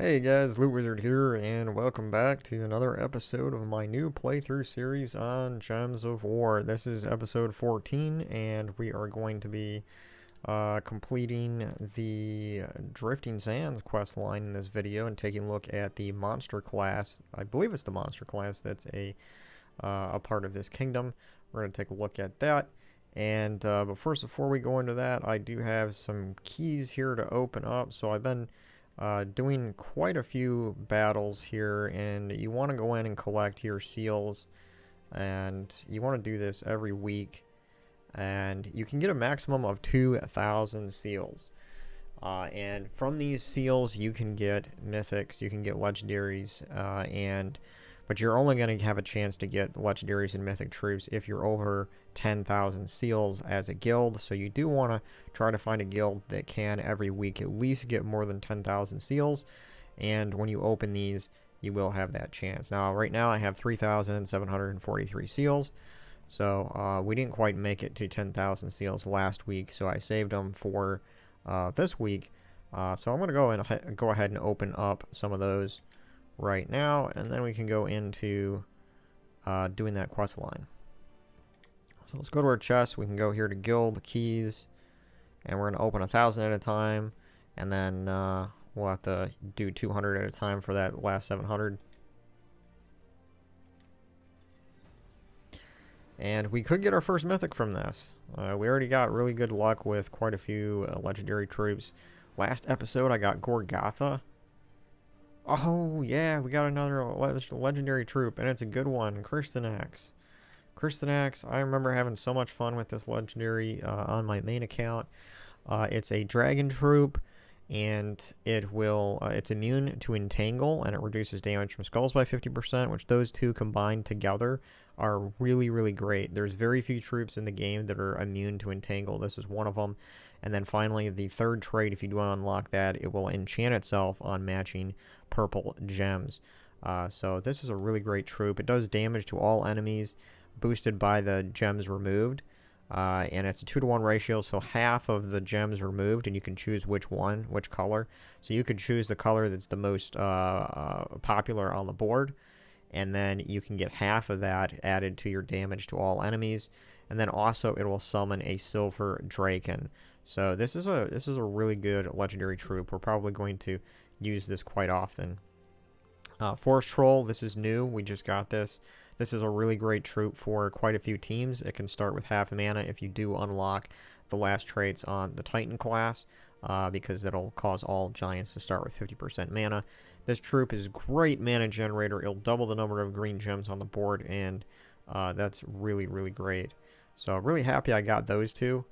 Hey guys, LootWizard here, and welcome back to another episode of my new playthrough series on Gems of War. This is episode 14, and we are going to be completing the Drifting Sands quest line in this video and taking a look at the monster class. I believe it's the monster class that's a part of this kingdom. We're going to take a look at that. And but first, before we go into that, I do have some keys here to open up. So I've been doing quite a few battles here, and you want to go in and collect your seals, and you want to do this every week, and you can get a maximum of 2,000 seals, and from these seals you can get mythics, you can get legendaries, but you're only going to have a chance to get legendaries and mythic troops if you're over 10,000 seals as a guild. So you do want to try to find a guild that can every week at least get more than 10,000 seals. And when you open these, you will have that chance. Now, right now I have 3,743 seals. So we didn't quite make it to 10,000 seals last week. So I saved them for this week. So I'm going to go ahead and open up some of those right now, and then we can go into doing that quest line. So let's go to our chest. We can go here to guild keys, and we're going to open 1,000 at a time, and then we'll have to do 200 at a time for that last 700. And we could get our first mythic from this. We already got really good luck with quite a few legendary troops. Last episode I got Gorgatha. Oh, yeah, we got another legendary troop, and it's a good one, Kirstenax. I remember having so much fun with this legendary on my main account. It's a dragon troop, and it's immune to entangle, and it reduces damage from skulls by 50%, which those two combined together are really, really great. There's very few troops in the game that are immune to entangle. This is one of them. And then finally, the third trait, if you do want to unlock that, it will enchant itself on matching purple gems. So this is a really great troop. It does damage to all enemies, boosted by the gems removed. And it's a 2-to-1 ratio, so half of the gems removed, and you can choose which color. So you could choose the color that's the most popular on the board, and then you can get half of that added to your damage to all enemies. And then also it will summon a silver draken. So this is a really good legendary troop. We're probably going to use this quite often. Forest Troll, this is new. We just got this. This is a really great troop for quite a few teams. It can start with half mana if you do unlock the last traits on the Titan class, because it'll cause all giants to start with 50% mana. This troop is a great mana generator. It'll double the number of green gems on the board, and that's really, really great. So really happy I got those two.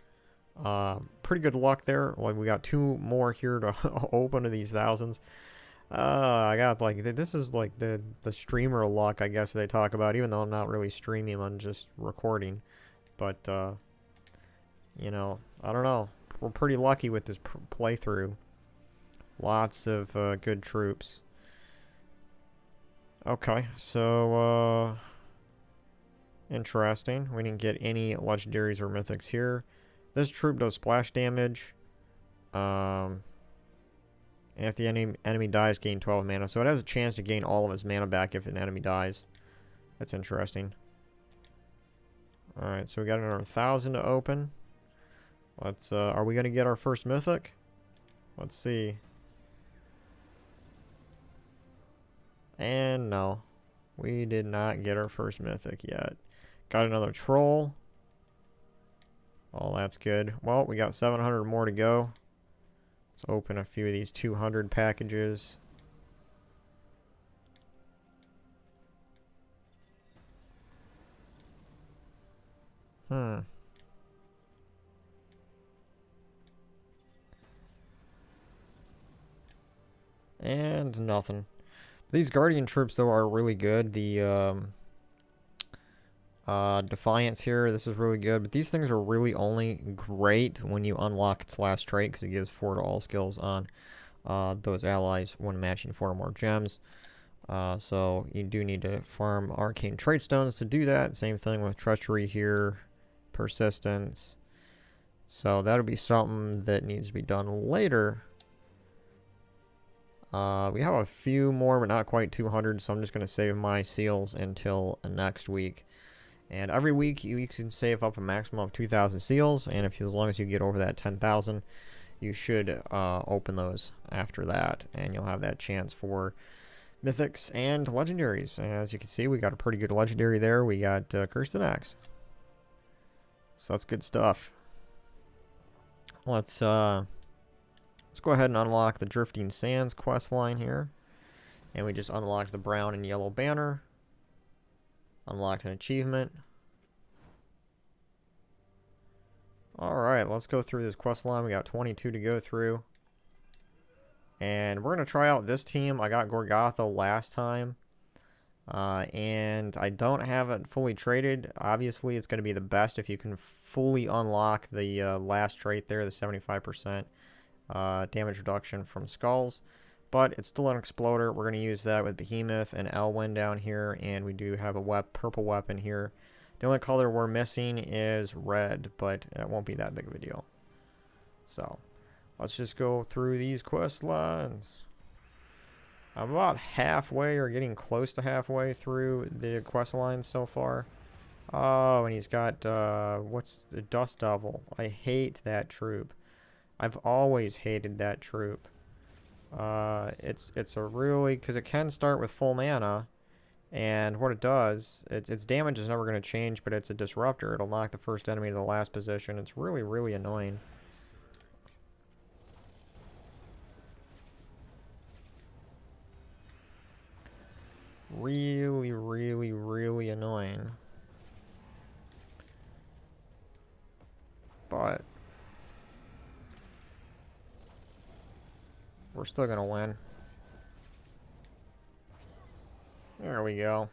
Pretty good luck there. Like, we got 2 more here to open to these thousands. I got, like, this is like the streamer luck, I guess they talk about, even though I'm not really streaming, I'm just recording. But you know, I don't know, we're pretty lucky with this playthrough. Lots of good troops. Okay, so interesting. We didn't get any legendaries or mythics here. This troop does splash damage. And if the enemy dies, gain 12 mana. So it has a chance to gain all of its mana back if an enemy dies. That's interesting. Alright, so we got another 1,000 to open. Let's, are we going to get our first mythic? Let's see. And no. We did not get our first mythic yet. Got another troll. Oh, that's good. Well, we got 700 more to go. Let's open a few of these 200 packages. And nothing. These Guardian troops, though, are really good. The Defiance here, this is really good, but these things are really only great when you unlock its last trait, because it gives 4 to all skills on those allies when matching 4 or more gems. So you do need to farm arcane trait stones to do that. Same thing with treachery here, persistence. So that'll be something that needs to be done later. We have a few more, but not quite 200, so I'm just going to save my seals until next week. And every week you can save up a maximum of 2,000 seals, and as long as you get over that 10,000, you should open those after that, and you'll have that chance for mythics and legendaries. And as you can see, we got a pretty good legendary there. We got Cursed Axe. So that's good stuff. Let's go ahead and unlock the Drifting Sands quest line here. And we just unlocked the brown and yellow banner. Unlocked an achievement. Alright, let's go through this quest line. We got 22 to go through. And we're going to try out this team. I got Gorgatha last time. And I don't have it fully traded. Obviously, it's going to be the best if you can fully unlock the last trait there, the 75% damage reduction from skulls. But it's still an exploder. We're going to use that with Behemoth and Elwyn down here. And we do have a purple weapon here. The only color we're missing is red, but it won't be that big of a deal. So, let's just go through these quest lines. I'm about halfway or getting close to halfway through the quest lines so far. Oh, and he's got, what's the Dust Devil? I hate that troop. I've always hated that troop. It's a really, because it can start with full mana, and what it does, its damage is never going to change, but it's a disruptor. It'll knock the first enemy to the last position. It's really, really annoying. Really, really, really annoying. But we're still gonna win. There we go.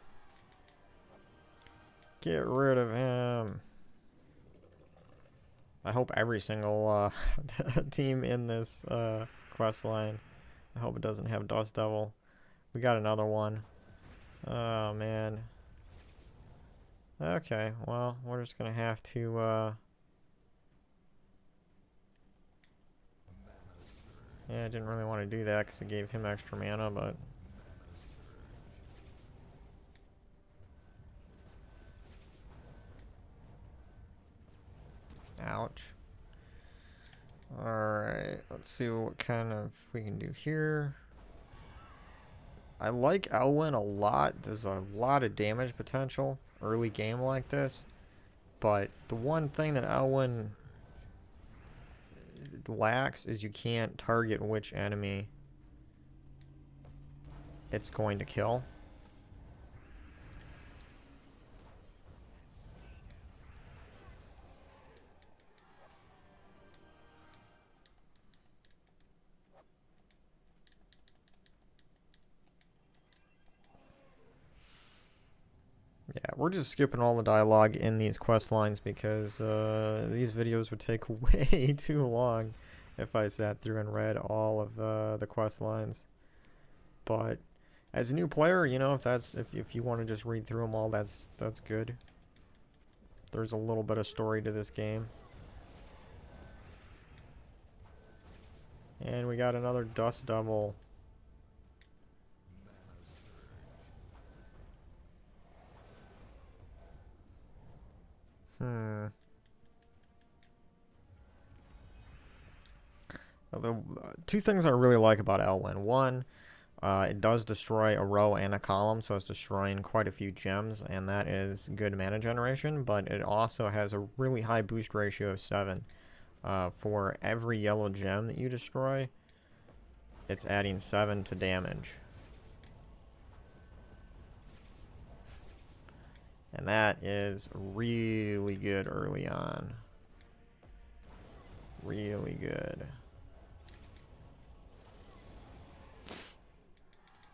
Get rid of him. I hope every single team in this quest line, I hope it doesn't have Dust Devil. We got another one. Oh, man. Okay, well, we're just gonna have to, yeah, I didn't really want to do that because it gave him extra mana, but... Ouch. Alright, let's see what kind of we can do here. I like Elwyn a lot. There's a lot of damage potential early game like this. But the one thing that Elwyn lacks is you can't target which enemy it's going to kill. Yeah, we're just skipping all the dialogue in these quest lines because these videos would take way too long if I sat through and read all of the quest lines. But as a new player, you know, if you want to just read through them all, that's good. There's a little bit of story to this game. And we got another Dust Devil. The two things I really like about Elwyn. One, it does destroy a row and a column, so it's destroying quite a few gems, and that is good mana generation, but it also has a really high boost ratio of 7. For every yellow gem that you destroy, it's adding 7 to damage. And that is really good early on. Really good.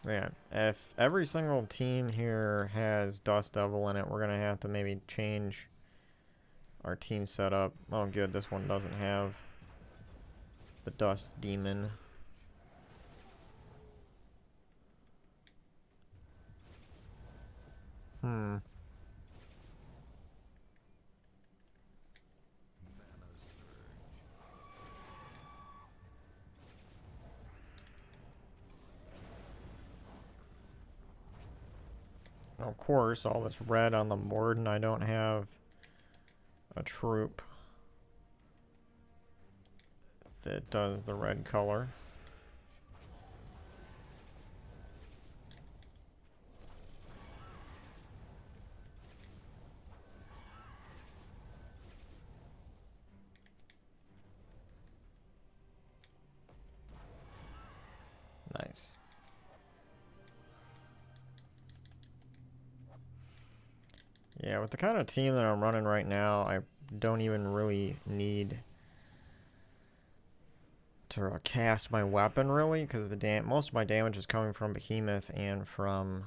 Man, if every single team here has Dust Devil in it, we're going to have to maybe change our team setup. Oh, good, this one doesn't have the Dust Demon. Of course, all this red on the board, and I don't have a troop that does the red color. Nice. Yeah, with the kind of team that I'm running right now, I don't even really need to cast my weapon, really, because the most of my damage is coming from Behemoth and from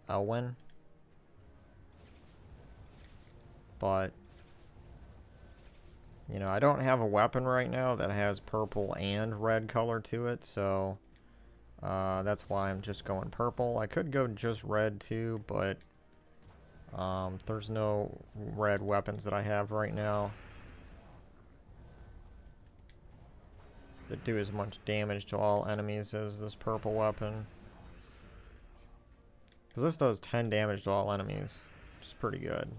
Elwyn. But, you know, I don't have a weapon right now that has purple and red color to it, so that's why I'm just going purple. I could go just red too, but there's no red weapons that I have right now that do as much damage to all enemies as this purple weapon. Because this does 10 damage to all enemies, which is pretty good.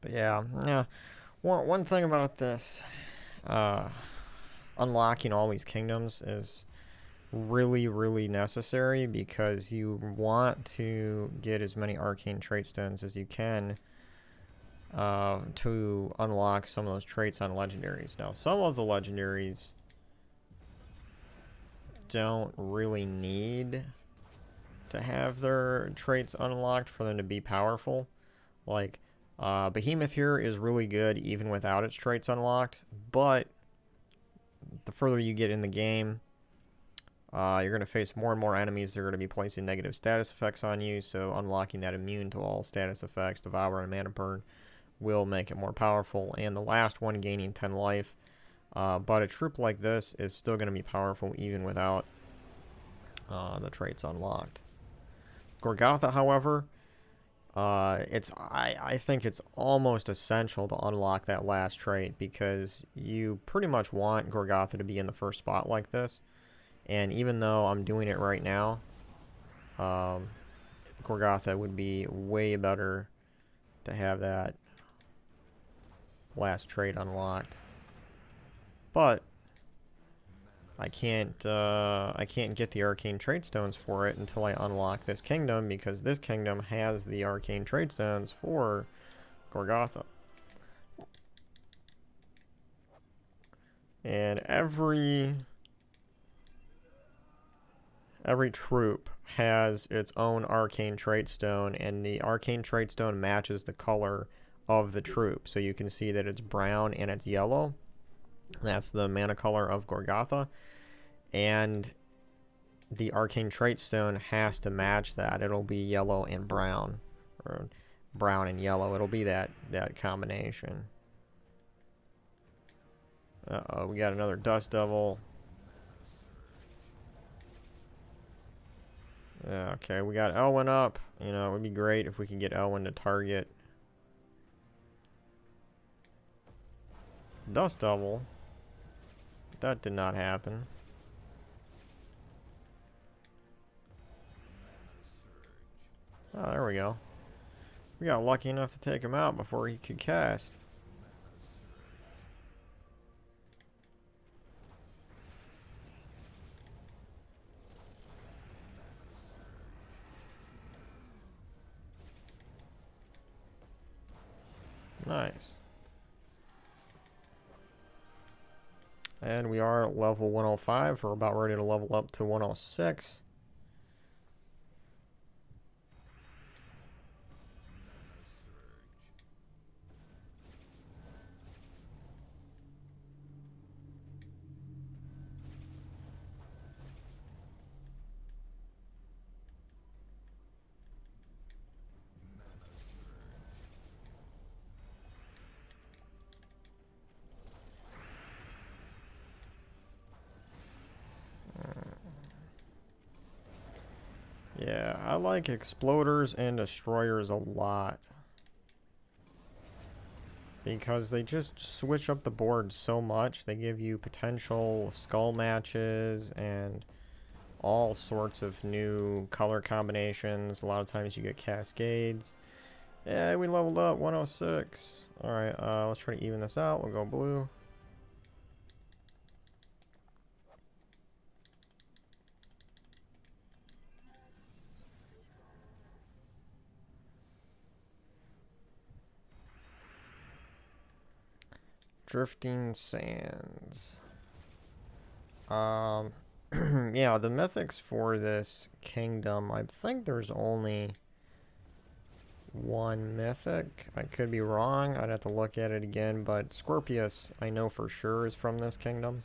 But yeah. One thing about this, unlocking all these kingdoms is really, really necessary because you want to get as many arcane trait stones as you can to unlock some of those traits on legendaries. Now, some of the legendaries don't really need to have their traits unlocked for them to be powerful. Like, Behemoth here is really good even without its traits unlocked, but the further you get in the game, you're going to face more and more enemies that are going to be placing negative status effects on you, so unlocking that immune to all status effects, Devour and Mana Burn, will make it more powerful, and the last one gaining 10 life. But a troop like this is still going to be powerful even without the traits unlocked. Gorgatha, however, I think it's almost essential to unlock that last trait because you pretty much want Gorgatha to be in the first spot like this. And even though I'm doing it right now, Gorgatha would be way better to have that last trait unlocked. But I can't get the arcane trait stones for it until I unlock this kingdom because this kingdom has the arcane trait stones for Gorgatha. And every troop has its own arcane trait stone, and the arcane trait stone matches the color of the troop. So you can see that it's brown and it's yellow. That's the mana color of Gorgatha. And the arcane trait stone has to match that. It'll be yellow and brown, or brown and yellow. It'll be that combination. Uh-oh, we got another Dust Devil. Yeah, okay, we got Elwyn up. You know, it would be great if we could get Elwyn to target Dust Devil. That did not happen. Oh, there we go. We got lucky enough to take him out before he could cast. Nice. And we are at level 105. We're about ready to level up to 106. I like exploders and destroyers a lot. Because they just switch up the board so much. They give you potential skull matches and all sorts of new color combinations. A lot of times you get cascades. Yeah, we leveled up 106. Alright, let's try to even this out. We'll go blue. Drifting Sands. Yeah, the mythics for this kingdom, I think there's only one mythic. I could be wrong. I'd have to look at it again, but Scorpius, I know for sure, is from this kingdom.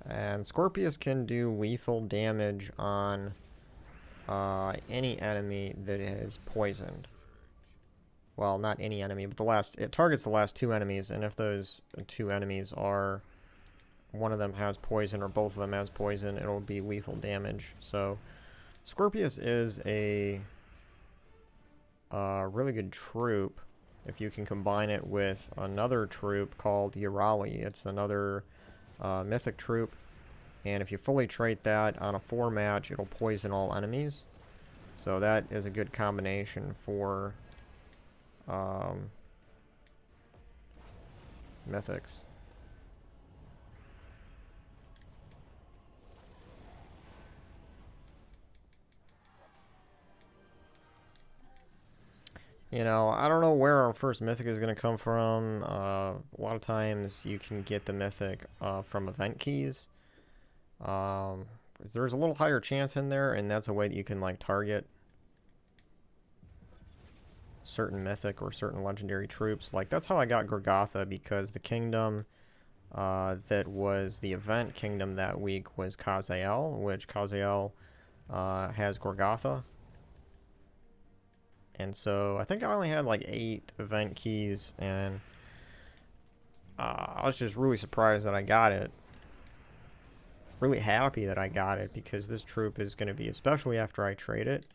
And Scorpius can do lethal damage on any enemy that is poisoned. Well, not any enemy, but it targets the last two enemies, and if those two enemies are, one of them has poison or both of them has poison, it'll be lethal damage. So Scorpius is a really good troop if you can combine it with another troop called Urali. It's another mythic troop, and if you fully trait that on a 4 match, it'll poison all enemies. So that is a good combination for mythics. You know, I don't know where our first mythic is going to come from. A lot of times you can get the mythic from event keys. There's a little higher chance in there, and that's a way that you can like target certain mythic or certain legendary troops. Like, that's how I got Gorgatha, because the kingdom that was the event kingdom that week was Kazael, which Kazael has Gorgatha. And so I think I only had like 8 event keys, and I was just really surprised that I got it. Really happy that I got it, because this troop is going to be, especially after I trade it,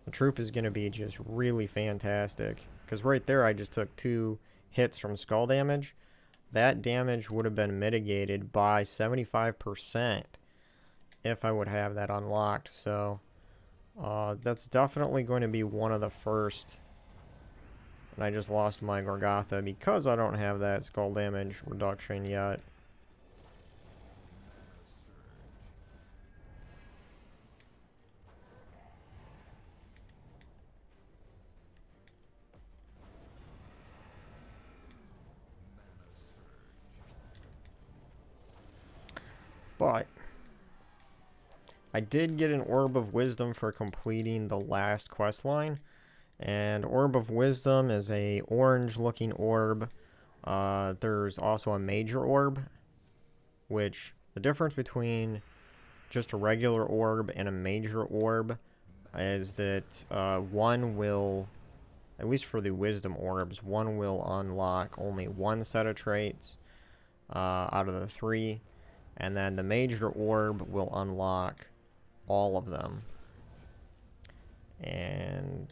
the troop is going to be just really fantastic. Because right there I just took 2 hits from skull damage. That damage would have been mitigated by 75% if I would have that unlocked. So that's definitely going to be one of the first. And I just lost my Gorgatha because I don't have that skull damage reduction yet. But I did get an Orb of Wisdom for completing the last quest line. And Orb of Wisdom is a orange looking orb. There's also a major orb, which the difference between just a regular orb and a major orb is that one will, at least for the wisdom orbs, one will unlock only 1 set of traits out of the 3. And then the major orb will unlock all of them. And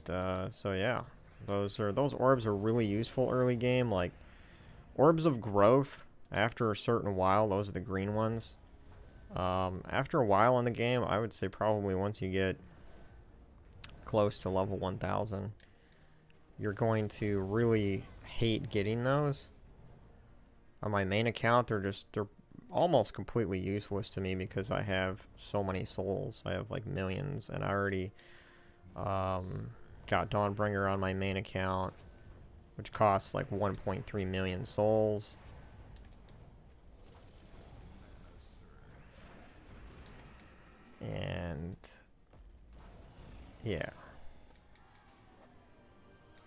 so yeah, those orbs are really useful early game. Like orbs of growth, after a certain while, those are the green ones. After a while in the game, I would say probably once you get close to level 1000, you're going to really hate getting those. On my main account, they're almost completely useless to me because I have so many souls. I have like millions, and I already got Dawnbringer on my main account, which costs like 1.3 million souls. And yeah.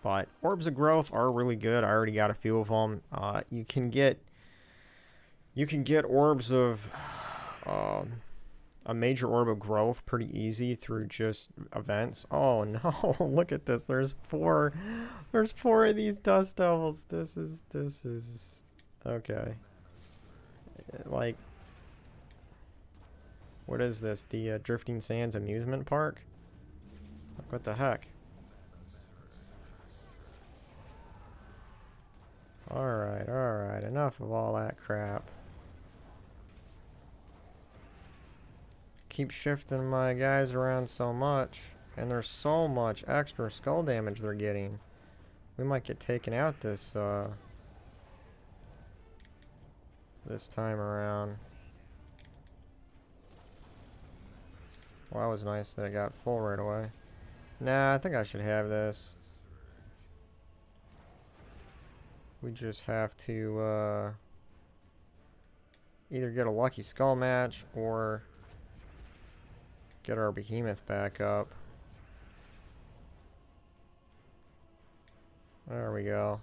But orbs of growth are really good. I already got a few of them. You can get orbs of a major orb of growth pretty easy through just events. Oh no, look at this. There's 4 of these dust devils. This is okay. Like, what is this? The Drifting Sands amusement park? What the heck? Alright, enough of all that crap. Keep shifting my guys around so much, and there's so much extra skull damage they're getting. We might get taken out this time around. Well, that was nice that it got full right away. Nah, I think I should have this. We just have to either get a lucky skull match or get our behemoth back up. There we go.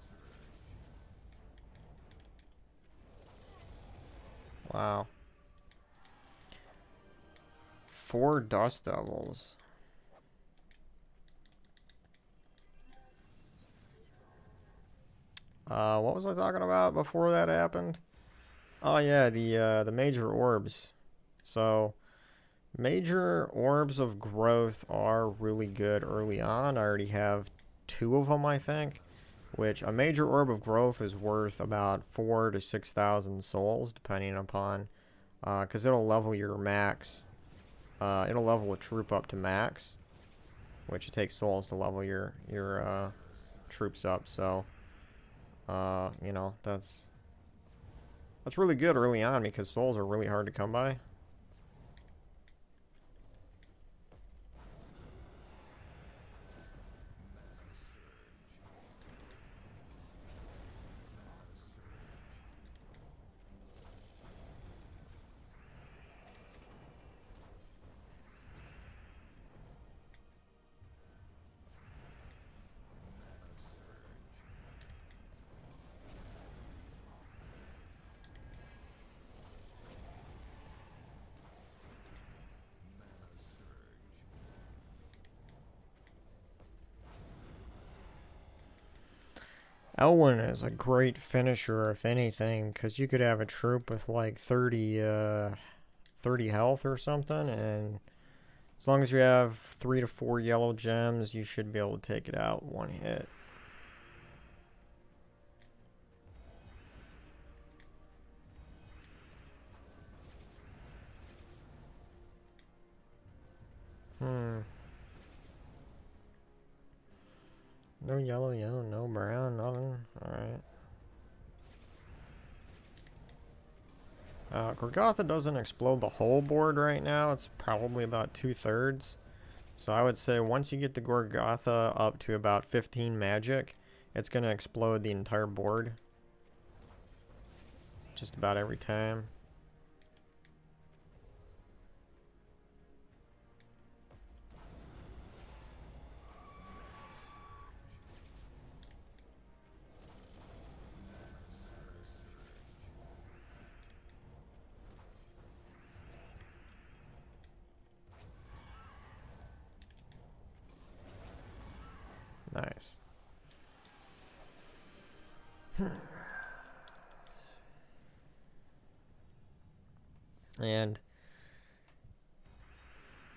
Wow. 4 dust devils. What was I talking about before that happened? Oh yeah, the major orbs. So major orbs of growth are really good early on. I already have 2 of them, I think. Which a major orb of growth is worth about 4,000 to 6,000 souls, depending upon, because it'll level your max. It'll level a troop up to max, which it takes souls to level your troops up. So, you know, that's really good early on because souls are really hard to come by. Elwyn is a great finisher, if anything, because you could have a troop with like 30 health or something, and as long as you have 3 to 4 yellow gems, you should be able to take it out one hit. No yellow, no brown, nothing. Alright. Gorgotha doesn't explode the whole board right now. It's probably about 2/3. So I would say once you get the Gorgotha up to about 15 magic, it's going to explode the entire board. Just about every time. Nice. And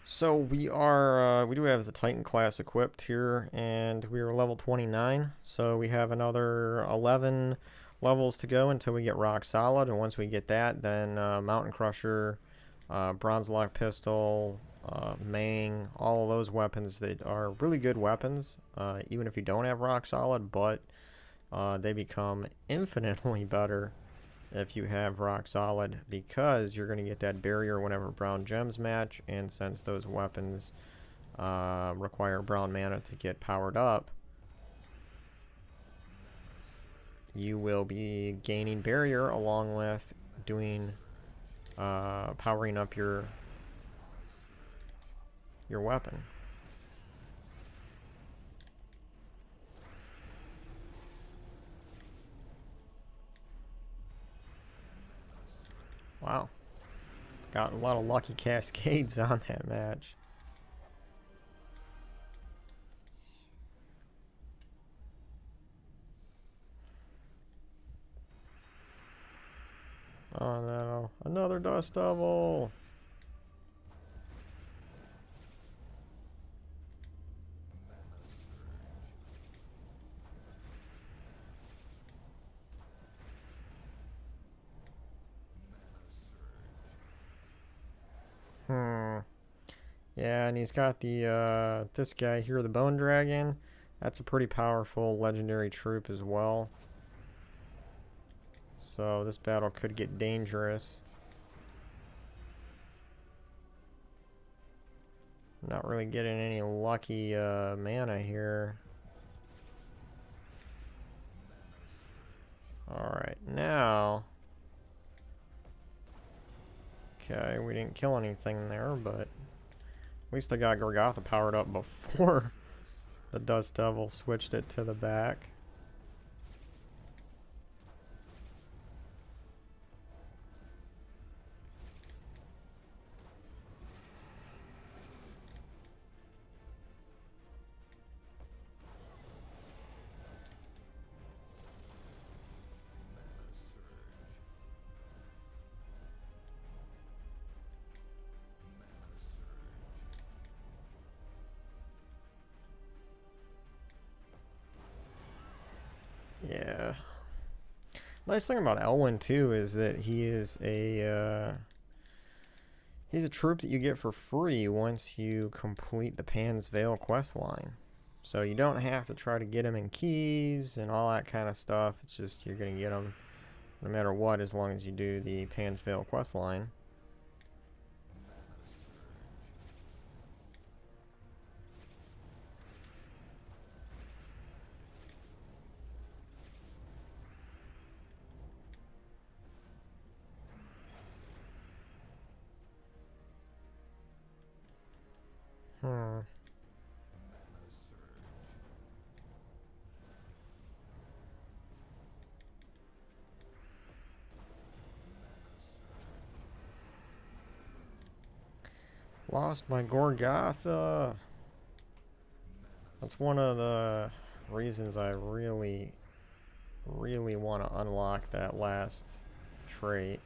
so we are, we do have the Titan class equipped here, and we are level 29. So we have another 11 levels to go until we get rock solid. And once we get that, then Mountain Crusher, Bronze Lock Pistol, Mang, all of those weapons that are really good weapons, even if you don't have rock solid, but they become infinitely better if you have rock solid, because you're going to get that barrier whenever brown gems match, and since those weapons require brown mana to get powered up, you will be gaining barrier along with doing powering up your weapon. Wow. Got a lot of lucky cascades on that match. Oh no, another dust devil. Yeah, and he's got the this guy here, the Bone Dragon. That's a pretty powerful legendary troop as well. So this battle could get dangerous. Not really getting any lucky mana here. Alright, now... Okay, we didn't kill anything there, but... At least I got Gorgotha powered up before the Dust Devil switched it to the back. Yeah. Nice thing about Elwyn too is that he is he's a troop that you get for free once you complete the Pan's Veil quest line. So you don't have to try to get him in keys and all that kind of stuff. It's just you're gonna get him no matter what as long as you do the Pan's Veil quest line. Lost my Gorgotha. That's one of the reasons I really want to unlock that last trait.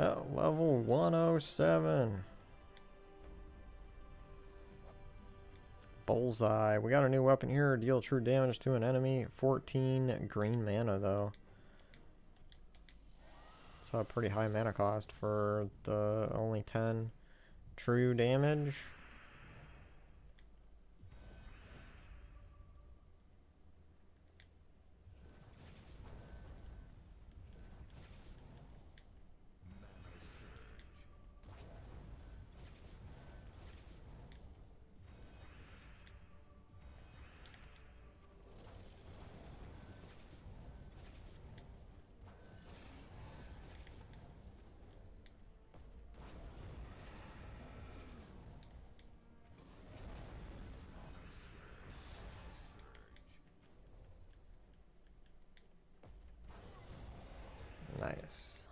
Oh, level 107. Bullseye. We got a new weapon here. Deal true damage to an enemy. 14 green mana, though. It's a pretty high mana cost for the only 10 true damage. Nice.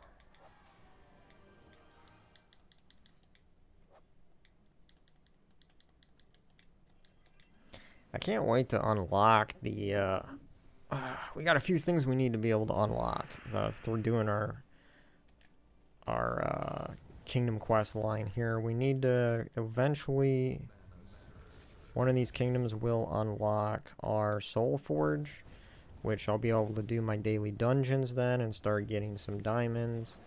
I can't wait to unlock the, we got a few things we need to be able to unlock. If we're doing our Kingdom Quest line here, we need to eventually, one of these kingdoms will unlock our Soul Forge, which I'll be able to do my daily dungeons then and start getting some diamonds.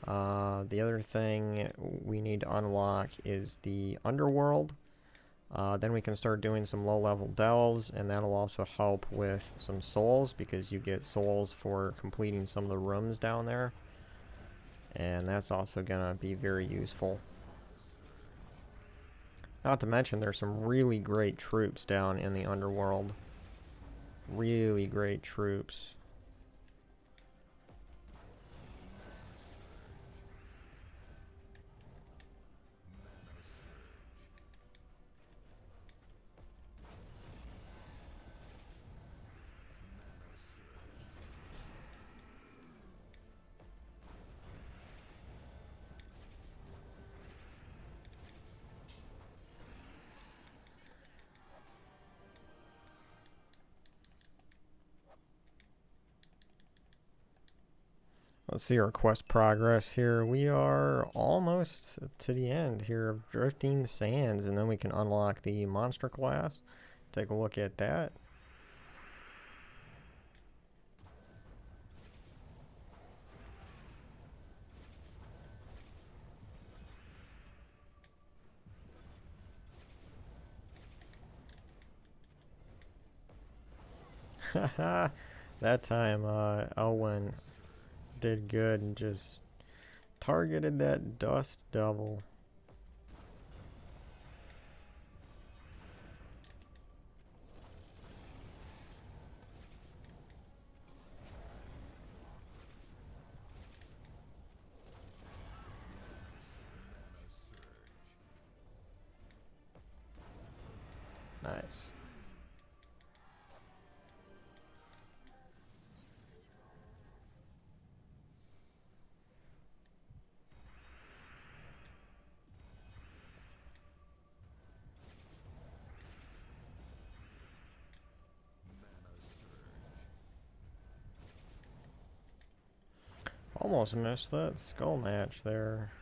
The other thing we need to unlock is the Underworld. Then we can start doing some low-level delves, and that'll also help with some souls, because you get souls for completing some of the rooms down there. And that's also going to be very useful. Not to mention, there's some really great troops down in the Underworld. Really great troops. Let's see our quest progress here. We are almost to the end here of Drifting Sands, and then we can unlock the monster class. Take a look at that. That time Elwyn did good and just targeted that dust devil. Nice. Almost missed that skull match there.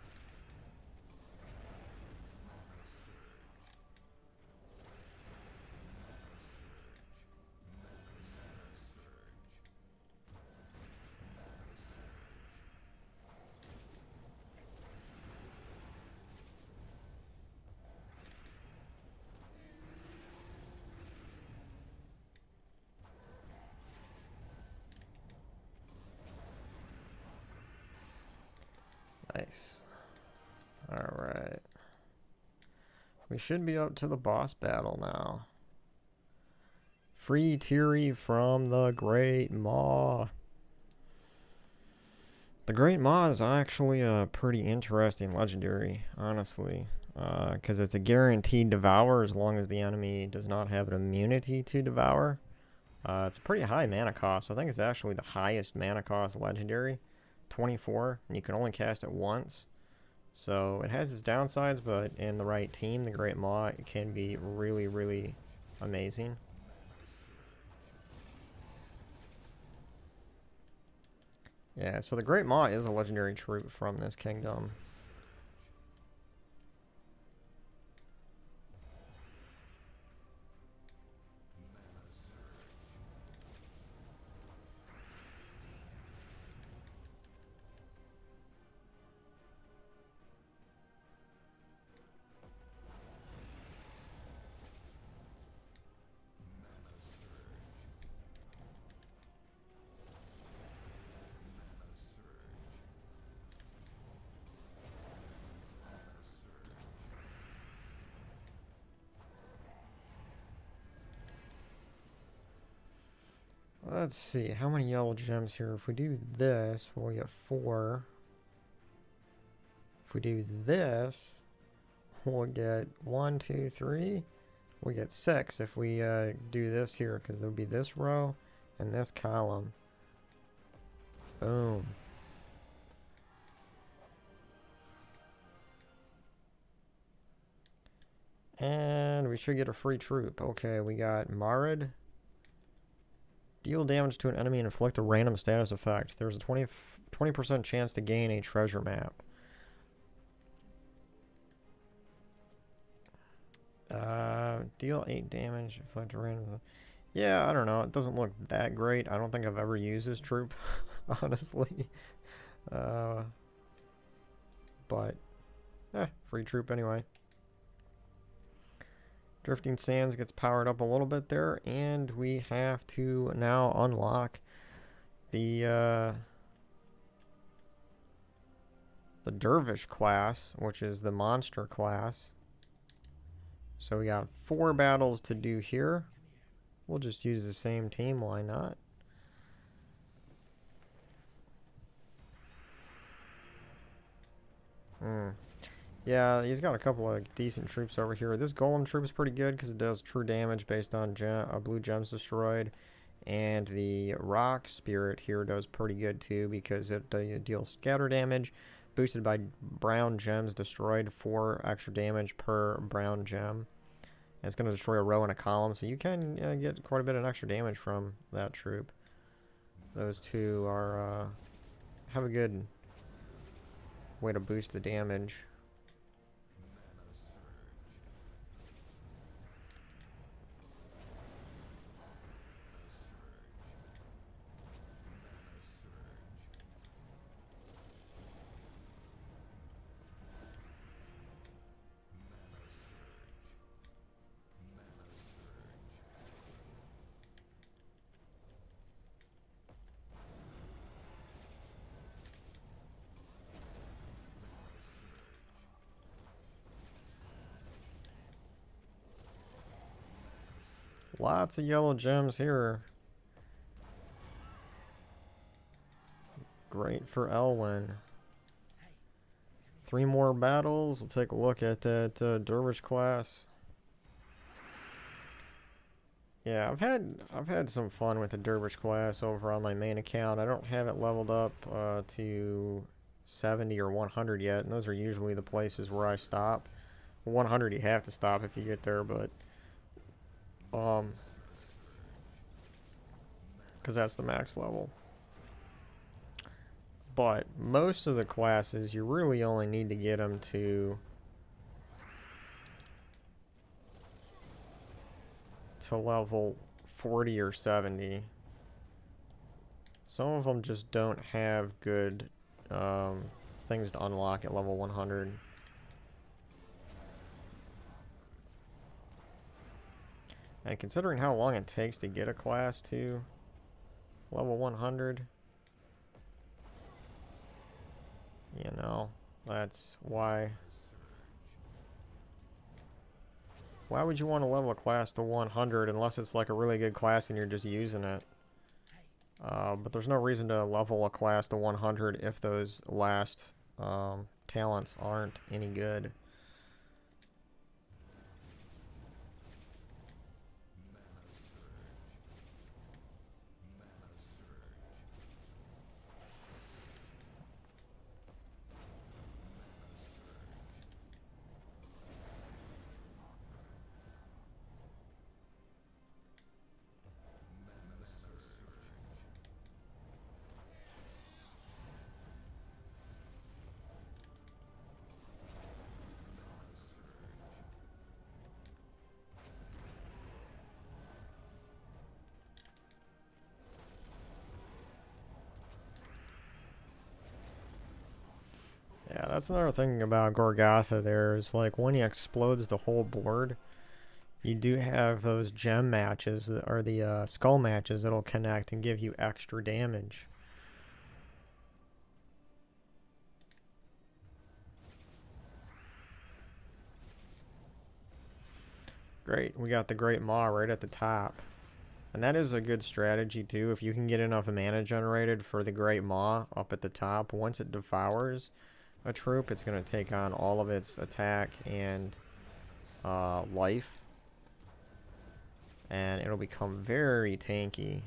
Nice. Alright. We should be up to the boss battle now. Free Tiri from the Great Maw. The Great Maw is actually a pretty interesting legendary, honestly. Because it's a guaranteed devour as long as the enemy does not have an immunity to devour. It's a pretty high mana cost. I think it's actually the highest mana cost legendary. 24, and you can only cast it once. So it has its downsides, but in the right team, the Great Maw, it can be really, really amazing. Yeah, so the Great Maw is a legendary troop from this kingdom. Let's see, how many yellow gems here? If we do this, we'll get 4. If we do this, we'll get 1, 2, 3. We get 6 if we do this here, because there'll be this row and this column. Boom. And we should get a free troop. Okay, we got Marid. Deal damage to an enemy and inflict a random status effect. There's a 20% chance to gain a treasure map. Deal 8 damage, inflict a random... Yeah, I don't know. It doesn't look that great. I don't think I've ever used this troop, honestly. But, free troop anyway. Drifting Sands gets powered up a little bit there, and we have to now unlock the Dervish class, which is the monster class. So we got 4 battles to do here. We'll just use the same team, why not? Yeah, he's got a couple of decent troops over here. This golem troop is pretty good because it does true damage based on blue gems destroyed. And the rock spirit here does pretty good too because it deals scatter damage boosted by brown gems destroyed, 4 extra damage per brown gem. And it's going to destroy a row and a column, so you can get quite a bit of extra damage from that troop. Those two are have a good way to boost the damage. Lots of yellow gems here. Great for Elwyn. 3 more battles. We'll take a look at that Dervish class. Yeah, I've had some fun with the Dervish class over on my main account. I don't have it leveled up to 70 or 100 yet, and those are usually the places where I stop. 100 you have to stop if you get there, but because that's the max level. But most of the classes, you really only need to get them to level 40 or 70. Some of them just don't have good things to unlock at level 100. And considering how long it takes to get a class to level 100, you know, that's why. Why would you want to level a class to 100 unless it's like a really good class and you're just using it? But there's no reason to level a class to 100 if those last talents aren't any good. Yeah, that's another thing about Gorgatha there is like when he explodes the whole board, you do have those gem matches or the skull matches that'll connect and give you extra damage. Great, we got the Great Maw right at the top. And that is a good strategy too. If you can get enough mana generated for the Great Maw up at the top, once it devours a troop, it's going to take on all of its attack and life, and it'll become very tanky.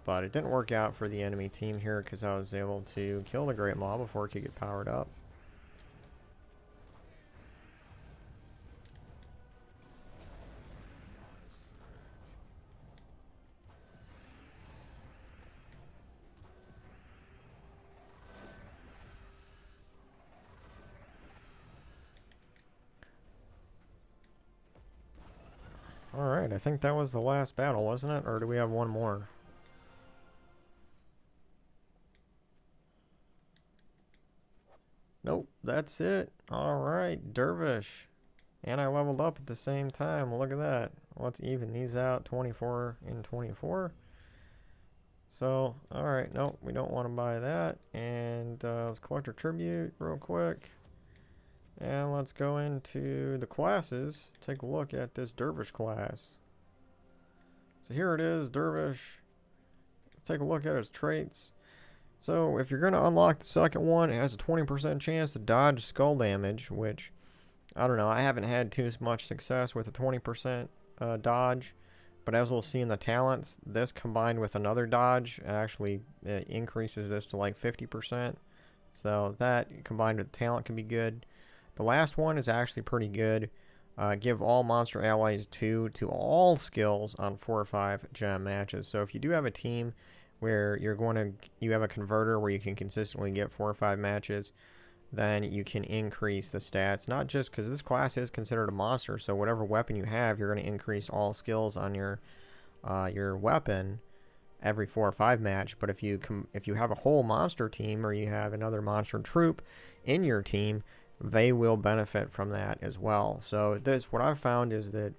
But it didn't work out for the enemy team here because I was able to kill the Great Maw before it could get powered up. Alright, I think that was the last battle, wasn't it? Or do we have one more? Nope, that's it. Alright, Dervish. And I leveled up at the same time. Look at that. Let's even these out. 24 and 24. So, alright, nope, we don't want to buy that. And let's collect our tribute real quick. And let's go into the classes. Take a look at this Dervish class. So here it is, Dervish. Let's take a look at his traits. So if you're going to unlock the second one, it has a 20% chance to dodge skull damage, which, I don't know, I haven't had too much success with a 20% dodge. But as we'll see in the talents, this combined with another dodge actually increases this to like 50%. So that combined with talent can be good. The last one is actually pretty good. Give all monster allies 2 to all skills on 4 or 5 gem matches. So if you do have a team where you have a converter where you can consistently get 4 or 5 matches, then you can increase the stats, not just because this class is considered a monster, so whatever weapon you have, you're going to increase all skills on your weapon every 4 or 5 match. But if you have a whole monster team, or you have another monster troop in your team, they will benefit from that as well. So what I've found is that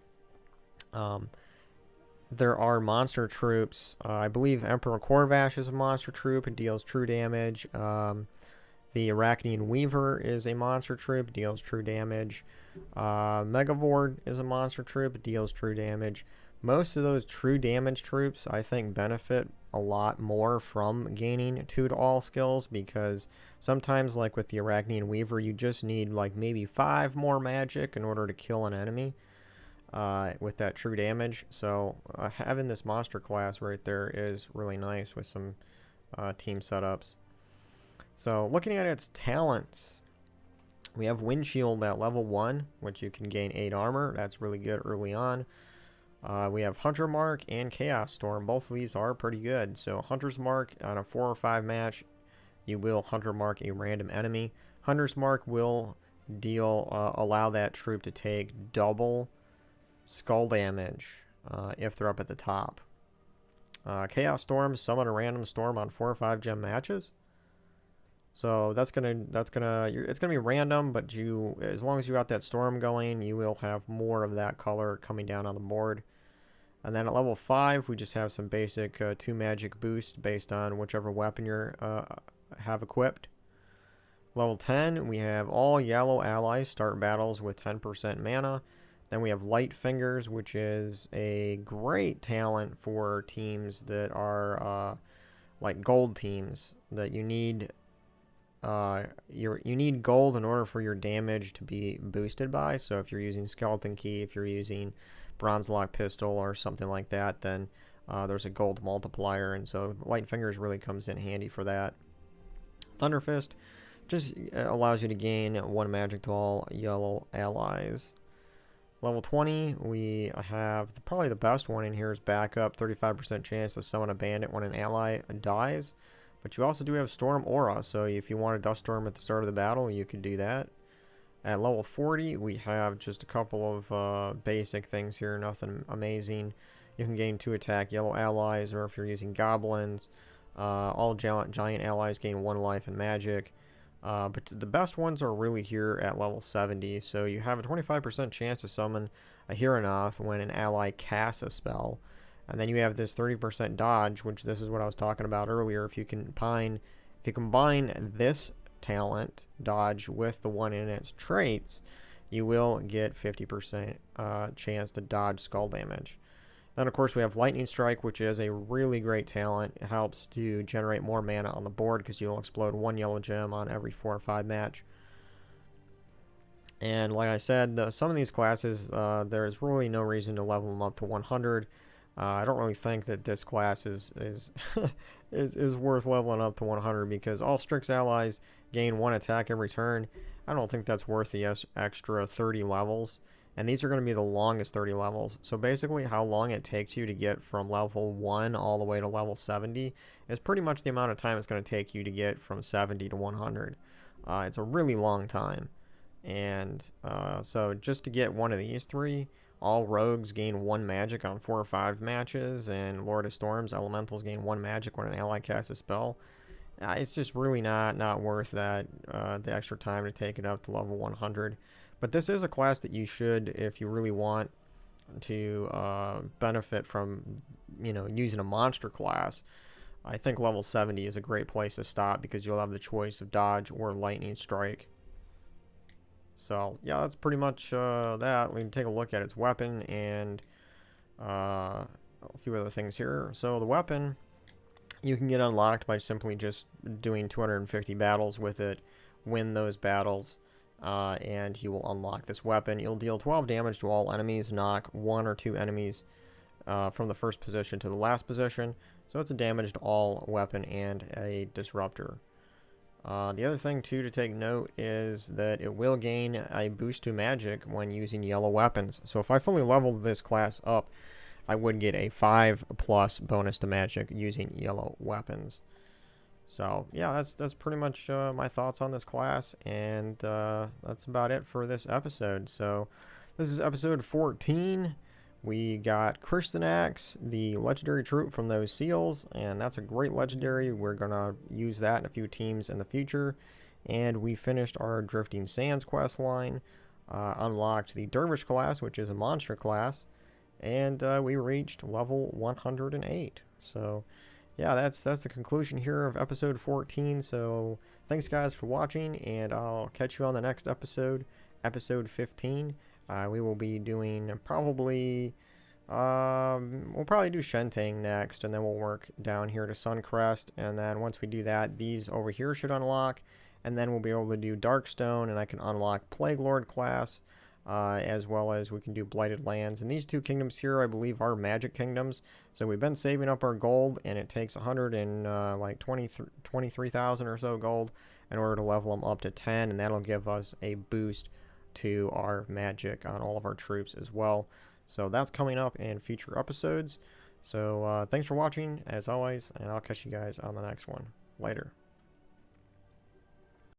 there are monster troops. I believe Emperor Corvash is a monster troop. It deals true damage. The Arachnean Weaver is a monster troop, deals true damage. Megavord is a monster troop, deals true damage. Most of those true damage troops, I think, benefit a lot more from gaining 2 to all skills, because sometimes, like with the Arachnean Weaver, you just need like maybe 5 more magic in order to kill an enemy with that true damage. So having this monster class right there is really nice with some team setups. So looking at its talents, we have Windshield at level 1, which you can gain 8 armor. That's really good early on. We have Hunter Mark and Chaos Storm. Both of these are pretty good. So Hunter's Mark, on a 4 or 5 match, you will Hunter Mark a random enemy. Hunter's Mark will allow that troop to take double skull damage if they're up at the top. Chaos Storm, summon a random storm on 4 or 5 gem matches. So it's gonna be random, but as long as you got that storm going, you will have more of that color coming down on the board. And then at level 5, we just have some basic 2 magic boost based on whichever weapon you have equipped. Level 10, we have all yellow allies start battles with 10% mana. Then we have Light Fingers, which is a great talent for teams that are like gold teams, that you need. You need gold in order for your damage to be boosted by. So if you're using Skeleton Key, if you're using Bronze Lock Pistol or something like that, then there's a gold multiplier, and so Light Fingers really comes in handy for that. Thunder Fist just allows you to gain 1 magic to all yellow allies. Level 20, we have probably the best one in here is Backup, 35% chance to summon a bandit when an ally dies. But you also do have Storm Aura, so if you want to Dust Storm at the start of the battle, you can do that. At level 40, we have just a couple of basic things here, nothing amazing. You can gain 2 attack yellow allies, or if you're using goblins, all giant allies gain 1 life and magic. But the best ones are really here at level 70, so you have a 25% chance to summon a Heronoth when an ally casts a spell. And then you have this 30% dodge, which this is what I was talking about earlier. If you combine this talent, dodge, with the one in its traits, you will get 50% chance to dodge skull damage. Then, of course, we have Lightning Strike, which is a really great talent. It helps to generate more mana on the board because you'll explode 1 yellow gem on every 4 or 5 match. And like I said, some of these classes, there's really no reason to level them up to 100. I don't really think that this class is worth leveling up to 100, because all Strix allies gain 1 attack every turn. I don't think that's worth the extra 30 levels. And these are going to be the longest 30 levels. So basically how long it takes you to get from level 1 all the way to level 70 is pretty much the amount of time it's going to take you to get from 70 to 100. It's a really long time. And so just to get one of these 3, all rogues gain 1 magic on 4 or 5 matches, and Lord of Storms elementals gain 1 magic when an ally casts a spell. It's just really not worth that the extra time to take it up to level 100. But this is a class that you should, if you really want to benefit from, using a monster class. I think level 70 is a great place to stop, because you'll have the choice of dodge or lightning strike. So yeah, that's pretty much that. We can take a look at its weapon and a few other things here. So the weapon, you can get unlocked by simply just doing 250 battles with it, win those battles, and you will unlock this weapon. You'll deal 12 damage to all enemies, knock 1 or 2 enemies from the first position to the last position. So it's a damaged all weapon and a disruptor. The other thing too to take note is that it will gain a boost to magic when using yellow weapons. So if I fully leveled this class up, I would get a 5+ bonus to magic using yellow weapons. So yeah, that's pretty much my thoughts on this class, and that's about it for this episode. So this is episode 14. We got Christian Axe, the legendary troop from those seals, and that's a great legendary. We're gonna use that in a few teams in the future. And we finished our Drifting Sands quest line, unlocked the Dervish class, which is a monster class, and we reached level 108. So yeah, that's the conclusion here of episode 14. So thanks guys for watching, and I'll catch you on the next episode, episode 15. We will be doing probably we'll probably do Shenting next, and then we'll work down here to Suncrest, and then once we do that, these over here should unlock, and then we'll be able to do Darkstone, and I can unlock Plague Lord class, as well as we can do Blighted Lands. And these two kingdoms here, I believe, are magic kingdoms. So we've been saving up our gold, and it takes 23,000 or so gold in order to level them up to 10, and that'll give us a boost to our magic on all of our troops as well. So that's coming up in future episodes. So thanks for watching, as always, and I'll catch you guys on the next one. Later.